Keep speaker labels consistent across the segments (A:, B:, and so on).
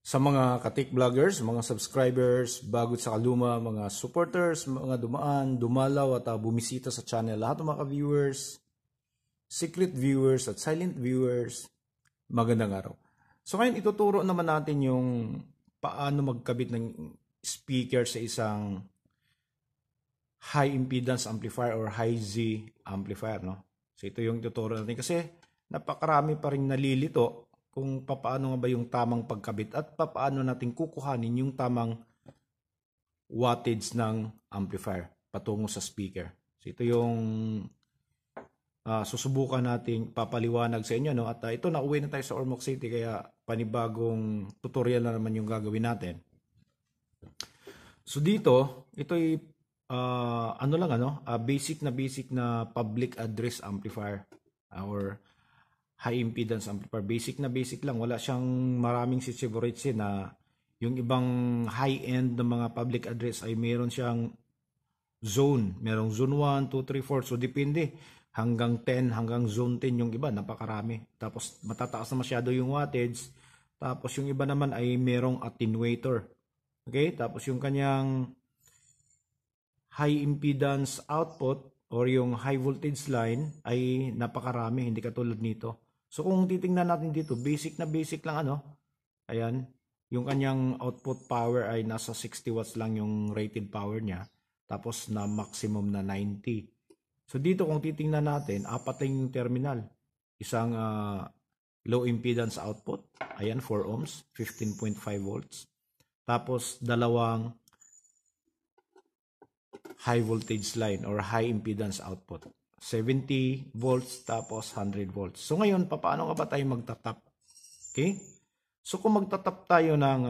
A: Sa mga katik vloggers, mga subscribers, bago sa kaluma, mga supporters, mga dumaan, dumalaw at bumisita sa channel, lahat ng mga viewers, secret viewers at silent viewers, magandang araw. So ngayon ituturo naman natin yung paano magkabit ng speaker sa isang high impedance amplifier or high Z amplifier, no? So ito yung tuturo natin kasi napakarami pa rin nalilito kung paano nga ba yung tamang pagkabit at paano natin kukuhanin yung tamang wattage ng amplifier patungo sa speaker. So ito yung susubukan natin papaliwanag sa inyo, no? At ito, nauwi na tayo sa Ormoc City kaya panibagong tutorial na naman yung gagawin natin. So dito, ito'y basic na public address amplifier or high impedance amplifier. Basic lang, wala siyang maraming sisiburates na yung ibang high-end ng mga public address ay meron siyang zone. Merong zone 1, 2, 3, 4. So depende. Hanggang 10, hanggang zone 10 yung iba. Napakarami. Tapos matataas na masyado yung wattage. Tapos yung iba naman ay merong attenuator. Okay? Tapos yung kanyang high impedance output or yung high voltage line ay napakarami. Hindi katulad nito. So kung titingnan natin dito, basic lang Ayan, yung kanyang output power ay nasa 60 watts lang yung rated power niya. Tapos na maximum na 90. So dito kung titingnan natin, apat lang yung terminal. Isang low impedance output, ayan 4 ohms, 15.5 volts. Tapos dalawang high voltage line or high impedance output. 70 volts tapos 100 volts. So ngayon, paano nga ba tayo magtatap? Okay? So kung magtatap tayo ng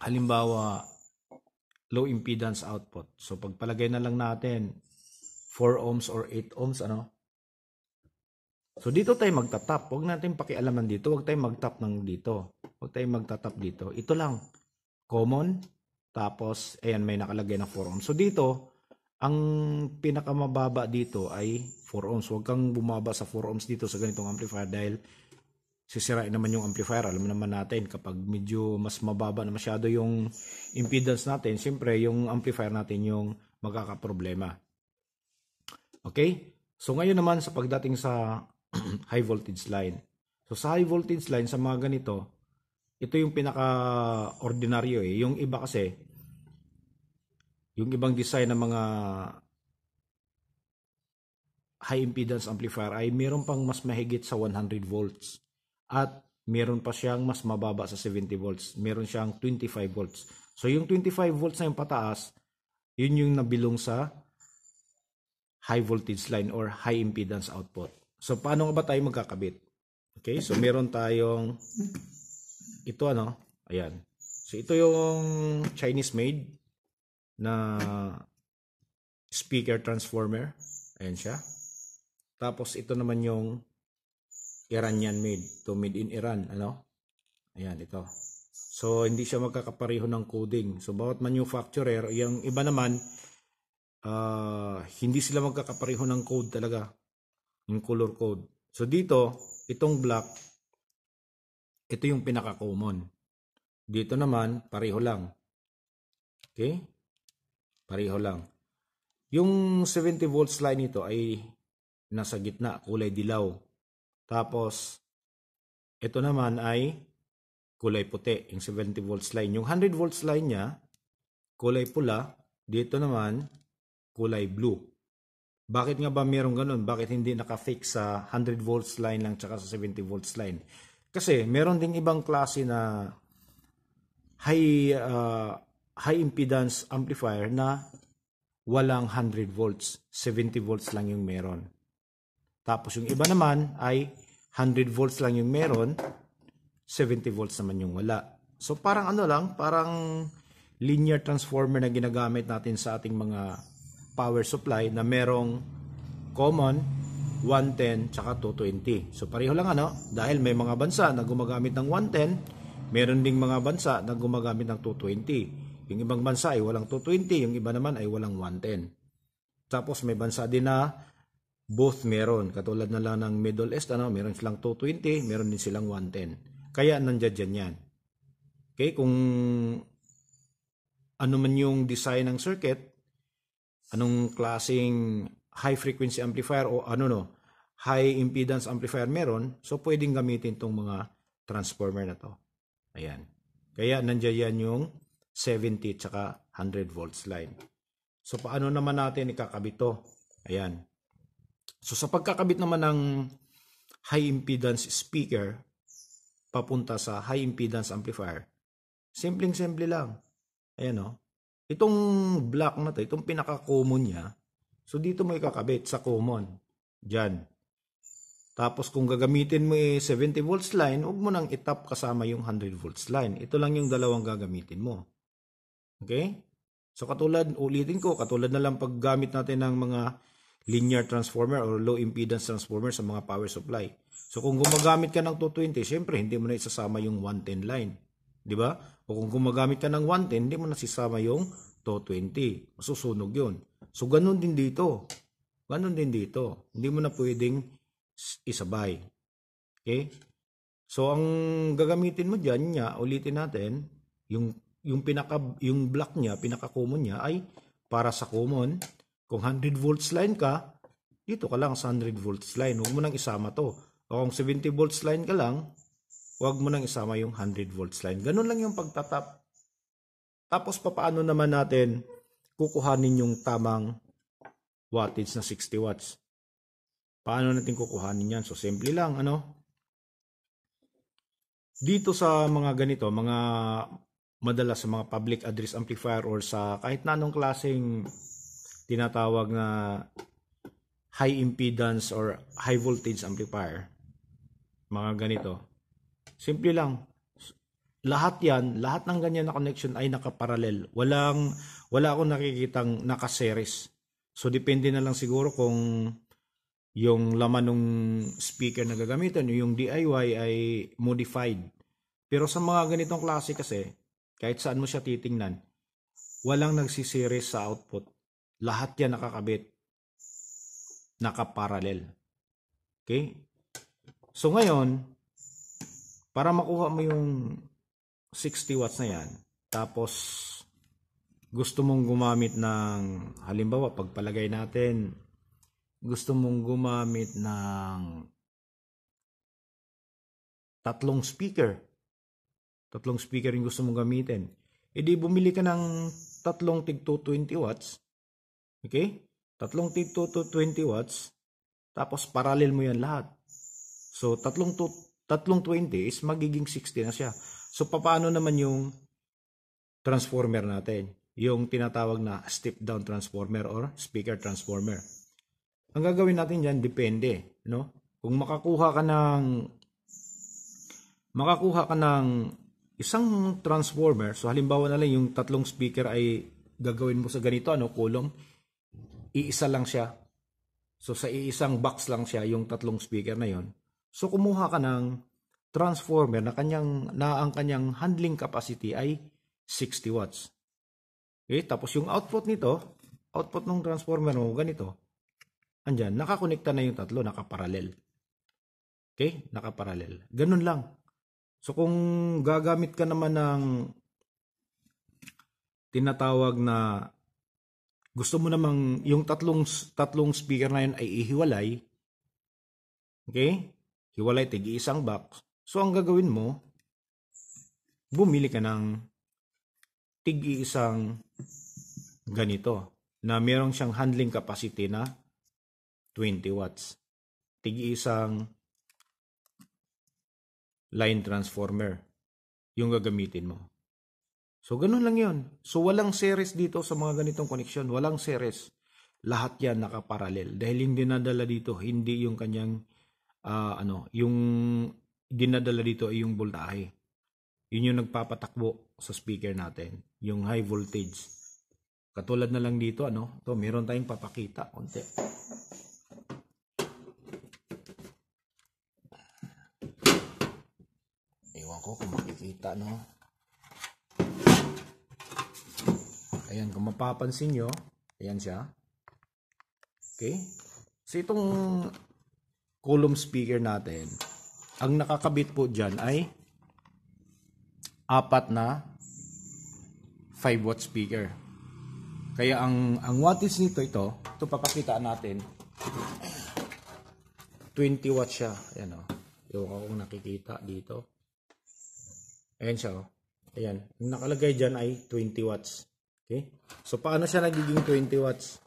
A: halimbawa low impedance output. So pagpalagay na lang natin 4 ohms or 8 ohms So dito tayo magtatap. Huwag natin pakialaman dito. Huwag tayong magtap ng dito. Huwag tayong magtatap dito. Ito lang. Common. Tapos ayan, may nakalagay na 4 ohms. So dito ang pinakamababa dito ay 4 ohms. Huwag kang bumaba sa 4 ohms dito sa ganitong amplifier dahil sisirain naman yung amplifier. Alam naman natin kapag medyo mas mababa na masyado yung impedance natin, siyempre yung amplifier natin yung magkakaproblema. Okay? So ngayon naman sa pagdating sa high voltage line. So sa high voltage line, sa mga ganito, ito yung pinaka-ordinaryo Yung iba kasi, yung ibang design ng mga high impedance amplifier ay meron pang mas mahigit sa 100 volts. At meron pa siyang mas mababa sa 70 volts. Meron siyang 25 volts. So yung 25 volts na yung pataas, yun yung nabilong sa high voltage line or high impedance output. So paano nga ba tayo magkakabit? Okay, so meron tayong ito ayan. So ito yung Chinese made na speaker transformer. Ayan siya. Tapos ito naman yung Iranian made. Ito made in Iran. Ayan, ito. So hindi siya magkakapareho ng coding. So bawat manufacturer, yung iba naman hindi sila magkakapareho ng code talaga. Yung color code. So dito, itong black, ito yung pinaka-common. Dito naman, pareho lang. Okay? Pareho lang. Yung 70 volts line nito ay nasa gitna, kulay dilaw. Tapos, ito naman ay kulay puti, yung 70 volts line. Yung 100 volts line niya, kulay pula. Dito naman, kulay blue. Bakit nga ba mayroong ganun? Bakit hindi naka-fix sa 100 volts line lang tsaka sa 70 volts line? Kasi meron ding ibang klase na high impedance amplifier na walang 100 volts, 70 volts lang yung meron. Tapos yung iba naman ay 100 volts lang yung meron, 70 volts naman yung wala. So parang parang linear transformer na ginagamit natin sa ating mga power supply na merong common 110 tsaka 220. So pareho lang dahil may mga bansa na gumagamit ng 110, meron ding mga bansa na gumagamit ng 220. Yung ibang bansa ay walang 220, yung iba naman ay walang 110. Tapos may bansa din na both meron. Katulad na lang ng Middle East, meron silang 220, meron din silang 110. Kaya nandiyan yan. Okay, kung ano man yung design ng circuit, anong klaseng high frequency amplifier o high impedance amplifier meron, so pwedeng gamitin tong mga transformer na to. Ayan. Kaya nandiyan yan yung 70 tsaka 100 volts line. So paano naman natin ikakabit to? Ayan. So sa pagkakabit naman ng high impedance speaker papunta sa high impedance amplifier, simpleng-simple lang. Ayan o. Itong block na to, itong pinaka-common niya, so dito mo ikakabit sa common. Diyan. Tapos kung gagamitin mo 70 volts line, huwag mo nang itap kasama yung 100 volts line. Ito lang yung dalawang gagamitin mo. Okay? So ulitin ko, katulad na lang paggamit natin ng mga linear transformer or low impedance transformer sa mga power supply. So kung gumagamit ka ng 220, syempre hindi mo na isasama yung 110 line. Di ba? O kung gumagamit ka ng 110, hindi mo na sisama yung 220. Masusunog yun. So ganun din dito. Ganun din dito. Hindi mo na pwedeng isabay. Okay? So ang gagamitin mo diyan niya, ulitin natin, yung block niya, pinaka-common niya ay para sa common. Kung 100 volts line ka, dito ka lang sa 100 volts line. Huwag mo nang isama to. O kung 70 volts line ka lang, huwag mo nang isama yung 100 volts line. Ganun lang yung pagtatap. Tapos papaano naman natin kukuhanin yung tamang wattage na 60 watts? Paano natin kukuhanin yan? So simple lang, dito sa mga ganito, mga madalas sa mga public address amplifier or sa kahit na anong klaseng tinatawag na high impedance or high voltage amplifier, mga ganito. Simple lang. Lahat ng ganyan na connection ay nakaparallel. Wala akong nakikitang nakaseries. So depende na lang siguro kung yung laman ng speaker na gagamitin, yung DIY ay modified. Pero sa mga ganitong klase kasi, kahit saan mo siya titingnan, walang nagsiseries sa output. Lahat yan nakakabit, nakaparallel. Okay? So ngayon, para makuha mo yung 60 watts na yan, tapos gusto mong gumamit ng, halimbawa, pagpalagay natin, gusto mong gumamit ng tatlong speaker yung gusto mong gamitin, edi bumili ka ng tatlong tig 220 watts, okay? Tatlong tig 220 watts, tapos parallel mo yan lahat. So tatlong 20 is magiging 60 na siya. So paano naman yung transformer natin? Yung tinatawag na step down transformer or speaker transformer. Ang gagawin natin diyan depende, no? Kung makakuha ka ng isang transformer, so halimbawa na lang yung tatlong speaker ay gagawin mo sa ganito, column, iisa lang siya. So sa iisang box lang siya yung tatlong speaker na yon. So kumuha ka ng transformer na ang kanyang handling capacity ay 60 watts. Okay, tapos yung output ng transformer mo ganito. Andyan, nakakonekta na yung tatlo, nakaparallel. Okay, nakaparallel. Ganun lang. So kung gagamit ka naman ng tinatawag na gusto mo namang yung tatlong speaker na yun ay ihiwalay, okay? Hiwalay tig-isang box. So ang gagawin mo, bumili ka ng tig-isang ganito na mayroong siyang handling capacity na 20 watts. Tig-isang line transformer yung gagamitin mo. So ganun lang yun. So walang series dito sa mga ganitong connection. Walang series. Lahat yan nakaparallel. Dahil yung dinadala dito, hindi yung kanyang yung dinadala dito ay yung voltahe. Yun yung nagpapatakbo sa speaker natin. Yung high voltage. Katulad na lang dito, ito, meron tayong papakita. Konti. Ewan ko kung makikita, Ayan, kung mapapansin nyo, ayan siya. Okay? So itong column speaker natin, ang nakakabit po dyan ay apat na 5 watt speaker. Kaya ang wattage nito, ito papakitaan natin. 20 watts siya. Ayan o. Yung kung nakikita dito. Ayan siya o. Ayan. Yung nakalagay dyan ay 20 watts. Okay? So, paano siya nagiging 20 watts?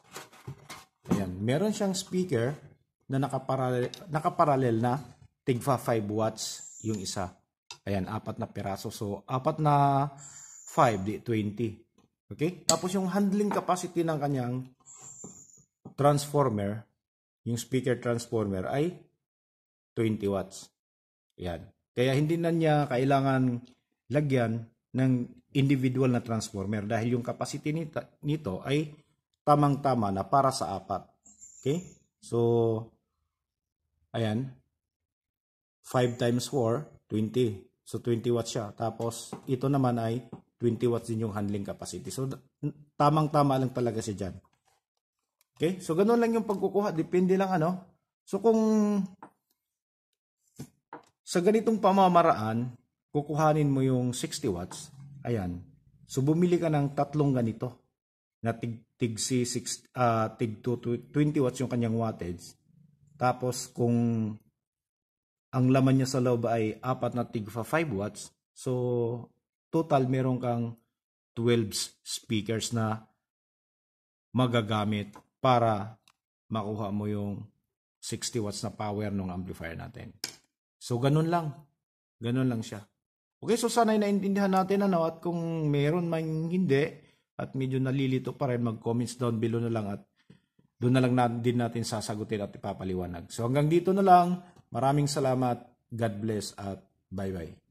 A: Ayan. Meron siyang speaker na nakaparallel na tigfa 5 watts yung isa. Ayan. 4 na piraso. So, 4 na 5 di 20. Okay? Tapos yung handling capacity ng kanyang transformer, yung speaker transformer ay 20 watts. Ayan. Kaya hindi na niya kailangan lagyan ng individual na transformer dahil yung capacity nito ay tamang-tama na para sa 4. Okay? So, ayan. 5 times 4, 20. So, 20 watts siya. Tapos, ito naman ay 20 watts din yung handling capacity. So, tamang-tama lang talaga siya dyan. Okay? So, ganun lang yung pagkukuha. Depende lang ano. So, kung sa ganitong pamamaraan, kukuhanin mo yung 60 watts. Ayan. So, bumili ka ng 3 ganito na tig 20 watts yung kanyang wattage. Tapos, kung ang laman niya sa loob ay 4 na tigfa 5 watts, so, total meron kang 12 speakers na magagamit para makuha mo yung 60 watts na power ng amplifier natin. So, ganun lang. Ganun lang siya. Okay, so sana naintindihan natin ano, at kung meron man hindi at medyo nalilito pa rin, mag-comments down below na lang at doon na lang din natin sasagutin at ipapaliwanag. So, hanggang dito na lang. Maraming salamat. God bless at bye-bye.